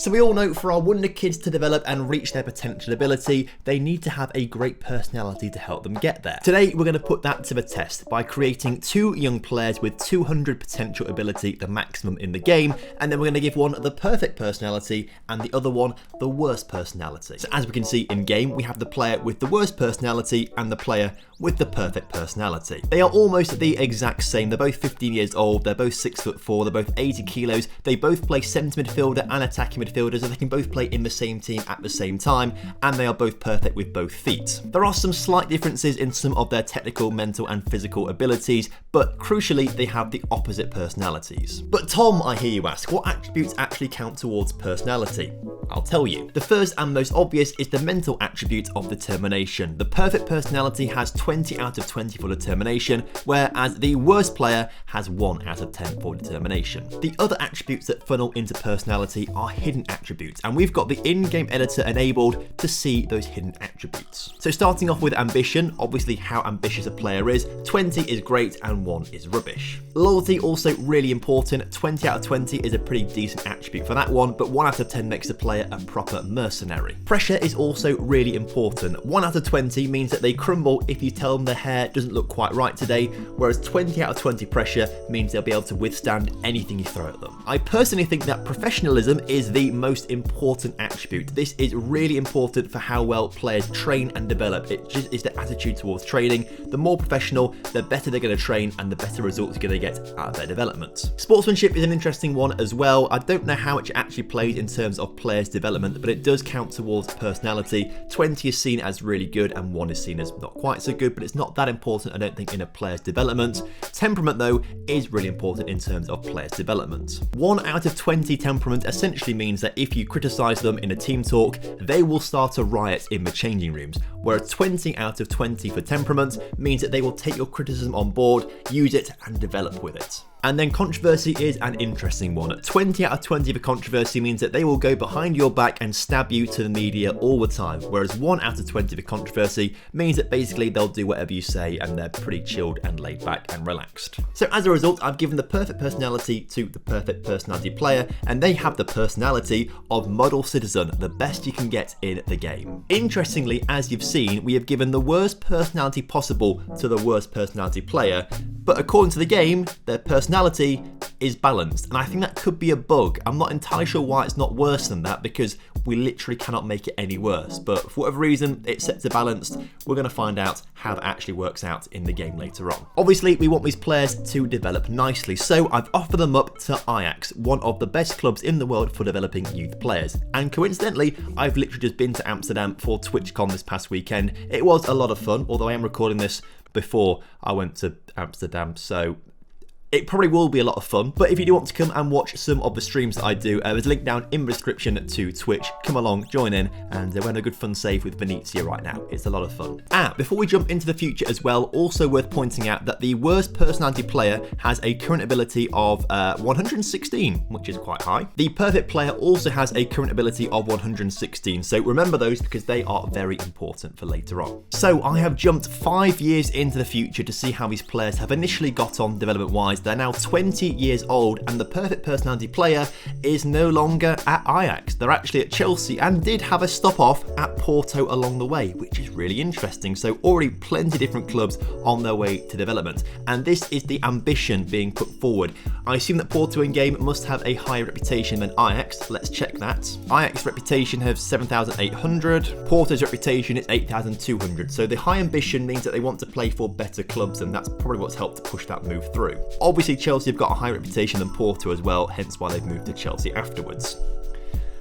So we all know for our wonder kids to develop and reach their potential ability, they need to have a great personality to help them get there. Today, we're going to put that to the test by creating two young players with 200 potential ability, the maximum in the game, and then we're going to give one the perfect personality and the other one the worst personality. So as we can see in game, we have the player with the worst personality and the player with the perfect personality. They are almost the exact same. They're both 15 years old, they're both 6'4", they're both 80 kilos, they both play centre midfielder and attacking midfielder, so they can both play in the same team at the same time, and they are both perfect with both feet. There are some slight differences in some of their technical, mental and physical abilities, but crucially they have the opposite personalities. But Tom, I hear you ask, what attributes actually count towards personality? I'll tell you. The first and most obvious is the mental attribute of determination. The perfect personality has 20 out of 20 for determination, whereas the worst player has 1 out of 10 for determination. The other attributes that funnel into personality are hidden attributes, and we've got the in-game editor enabled to see those hidden attributes. So starting off with ambition, obviously how ambitious a player is, 20 is great and 1 is rubbish. Loyalty also really important, 20 out of 20 is a pretty decent attribute for that one, but 1 out of 10 makes the player a proper mercenary. Pressure is also really important. 1 out of 20 means that they crumble if you tell them their hair doesn't look quite right today, whereas 20 out of 20 pressure means they'll be able to withstand anything you throw at them. I personally think that professionalism is the most important attribute. This is really important for how well players train and develop. It just is the attitude towards training. The more professional, the better they're going to train and the better results you're going to get out of their development. Sportsmanship is an interesting one as well. I don't know how much it actually plays in terms of players' development, but it does count towards personality. 20 is seen as really good and 1 is seen as not quite so good, but it's not that important, I don't think, in a player's development. Temperament, though, is really important in terms of players' development. 1 out of 20 temperament essentially means that if you criticise them in a team talk, they will start a riot in the changing rooms, whereas 20 out of 20 for temperament means that they will take your criticism on board, use it and develop with it. And then controversy is an interesting one. 20 out of 20 for controversy means that they will go behind your back and stab you to the media all the time, whereas 1 out of 20 for controversy means that basically they'll do whatever you say and they're pretty chilled and laid back and relaxed. So as a result, I've given the perfect personality to the perfect personality player, and they have the personality of model citizen, the best you can get in the game. Interestingly, as you've seen, we have given the worst personality possible to the worst personality player, but according to the game, their personality is balanced, and I think that could be a bug. I'm not entirely sure why it's not worse than that, because we literally cannot make it any worse, but for whatever reason it's set to balanced. We're going to find out how that actually works out in the game later on. Obviously we want these players to develop nicely, so I've offered them up to Ajax, one of the best clubs in the world for developing youth players, and coincidentally I've literally just been to Amsterdam for TwitchCon this past weekend. It was a lot of fun, although I am recording this before I went to Amsterdam, so it probably will be a lot of fun. But if you do want to come and watch some of the streams that I do, there's a link down in the description to Twitch. Come along, join in, and we're having a good fun save with Venezia right now. It's a lot of fun. Before we jump into the future as well, also worth pointing out that the worst personality player has a current ability of 116, which is quite high. The perfect player also has a current ability of 116, so remember those because they are very important for later on. So I have jumped 5 years into the future to see how these players have initially got on development-wise. They're now 20 years old, and the perfect personality player is no longer at Ajax. They're actually at Chelsea and did have a stop off at Porto along the way, which is really interesting. So already plenty of different clubs on their way to development, and this is the ambition being put forward. I assume that Porto in game must have a higher reputation than Ajax. Let's check that. Ajax's reputation has 7,800. Porto's reputation is 8,200. So the high ambition means that they want to play for better clubs, and that's probably what's helped to push that move through. Obviously, Chelsea have got a higher reputation than Porto as well, hence why they've moved to Chelsea afterwards.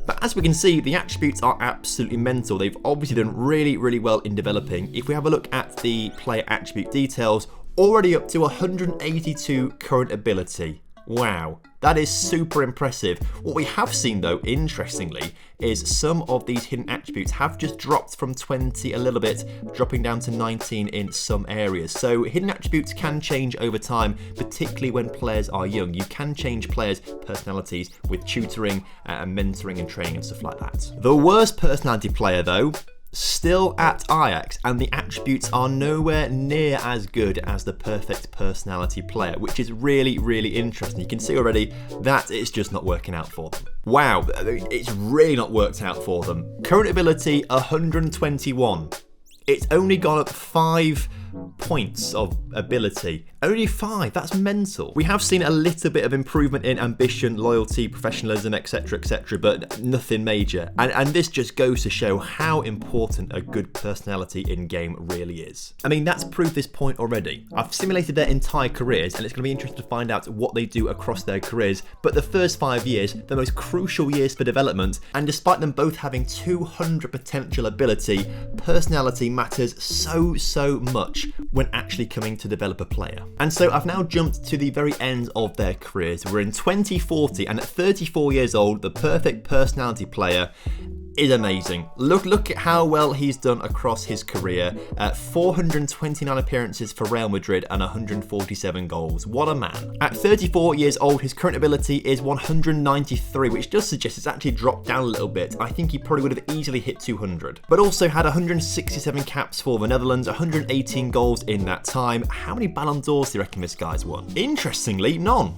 But as we can see, the attributes are absolutely mental. They've obviously done really, really well in developing. If we have a look at the player attribute details, already up to 182 current ability. Wow, that is super impressive. What we have seen though, interestingly, is some of these hidden attributes have just dropped from 20 a little bit, dropping down to 19 in some areas. So hidden attributes can change over time, particularly when players are young. You can change players' personalities with tutoring and mentoring and training and stuff like that. The worst personality player though still at Ajax, and the attributes are nowhere near as good as the perfect personality player, which is really, really interesting. You can see already that it's just not working out for them. Wow, it's really not worked out for them. Current ability 121. It's only gone up 5 points of ability. Only 5, that's mental. We have seen a little bit of improvement in ambition, loyalty, professionalism, etc, but nothing major. And this just goes to show how important a good personality in game really is. I mean, that's proved this point already. I've simulated their entire careers, and it's going to be interesting to find out what they do across their careers, but the first 5 years, the most crucial years for development, and despite them both having 200 potential ability, personality matters so much when actually coming to develop a player. And so I've now jumped to the very end of their careers. We're in 2040, and at 34 years old, the perfect personality player is amazing. Look at how well he's done across his career. 429 appearances for Real Madrid and 147 goals. What a man. At 34 years old, his current ability is 193, which does suggest it's actually dropped down a little bit. I think he probably would have easily hit 200. But also had 167 caps for the Netherlands, 118 goals in that time. How many Ballon d'Ors do you reckon this guy's won? Interestingly, none.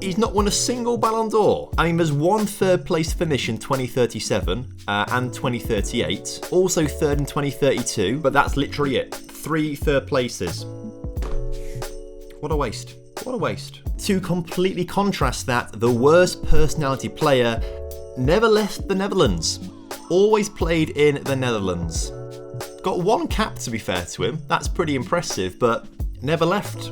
He's not won a single Ballon d'Or. I mean, there's one third place finish in 2037 and 2038. Also third in 2032, but that's literally it. 3 third places. What a waste. What a waste. To completely contrast that, the worst personality player never left the Netherlands. Always played in the Netherlands. Got 1 cap, to be fair to him. That's pretty impressive, but never left.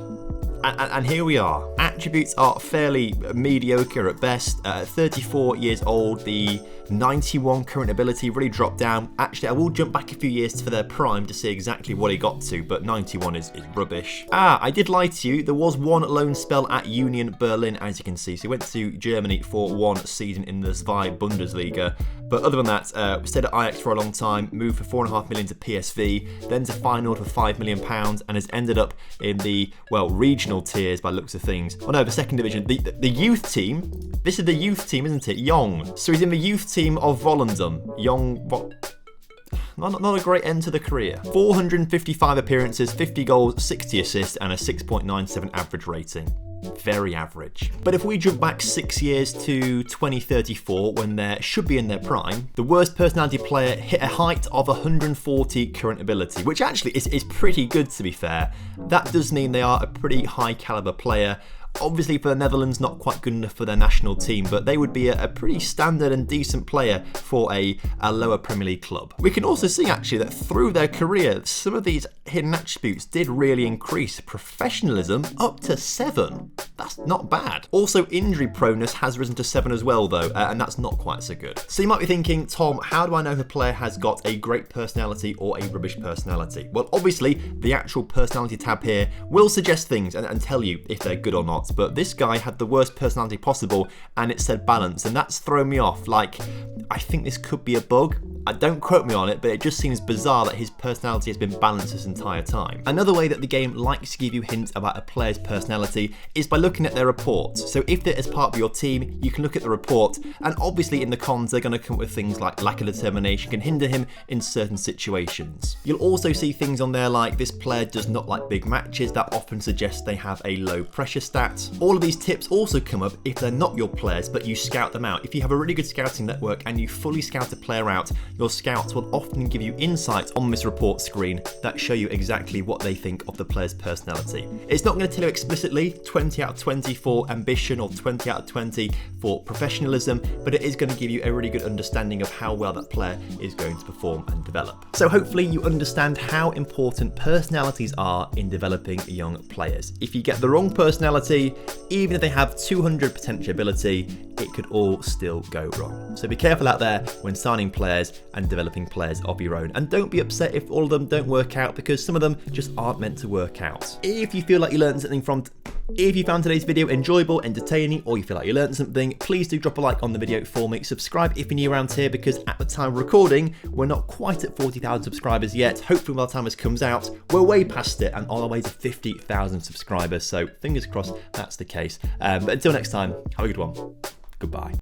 And here we are. Attributes are fairly mediocre at best. 34 years old, the 91 current ability really dropped down. Actually, I will jump back a few years for their prime to see exactly what he got to, but 91 is rubbish. I did lie to you. There was 1 loan spell at Union Berlin, as you can see. So he went to Germany for 1 season in the Zwei Bundesliga. But other than that, stayed at Ajax for a long time, moved for 4.5 million to PSV, then to Feyenoord for £5 million, and has ended up in the, well, regional tiers by looks of things. Oh no, the second division. The youth team. This is the youth team, isn't it? Jong. So he's in the youth team of Volendam. Not a great end to the career. 455 appearances, 50 goals, 60 assists, and a 6.97 average rating. Very average. But if we jump back 6 years to 2034, when they should be in their prime, the worst personality player hit a height of 140 current ability, which actually is pretty good, to be fair. That does mean they are a pretty high caliber player. Obviously for the Netherlands, not quite good enough for their national team, but they would be a pretty standard and decent player for a lower Premier League club. We can also see actually that through their career, some of these hidden attributes did really increase. Professionalism up to 7. That's not bad. Also, injury proneness has risen to 7 as well though, and that's not quite so good. So you might be thinking, Tom, how do I know if a player has got a great personality or a rubbish personality? Well, obviously the actual personality tab here will suggest things and tell you if they're good or not. But this guy had the worst personality possible, and it said balance, and that's thrown me off. Like, I think this could be a bug. Don't quote me on it, but it just seems bizarre that his personality has been balanced this entire time. Another way that the game likes to give you hints about a player's personality is by looking at their reports. So if they're as part of your team, you can look at the report, and obviously in the cons they're going to come up with things like lack of determination can hinder him in certain situations. You'll also see things on there like this player does not like big matches. That often suggests they have a low pressure stat. All of these tips also come up if they're not your players, but you scout them out. If you have a really good scouting network and you fully scout a player out, your scouts will often give you insights on this report screen that show you exactly what they think of the player's personality. It's not going to tell you explicitly 20 out of 20 for ambition or 20 out of 20 for professionalism, but it is going to give you a really good understanding of how well that player is going to perform and develop. So hopefully you understand how important personalities are in developing young players. If you get the wrong personality, even if they have 200 potential ability, it could all still go wrong. So be careful out there when signing players and developing players of your own. And don't be upset if all of them don't work out, because some of them just aren't meant to work out. If you feel like you learned something from If you found today's video enjoyable, entertaining, or you feel like you learned something, please do drop a like on the video for me. Subscribe if you're new around here, because at the time of recording, we're not quite at 40,000 subscribers yet. Hopefully by the time this comes out, we're way past it and on our way to 50,000 subscribers. So fingers crossed that's the case. But until next time, have a good one. Goodbye.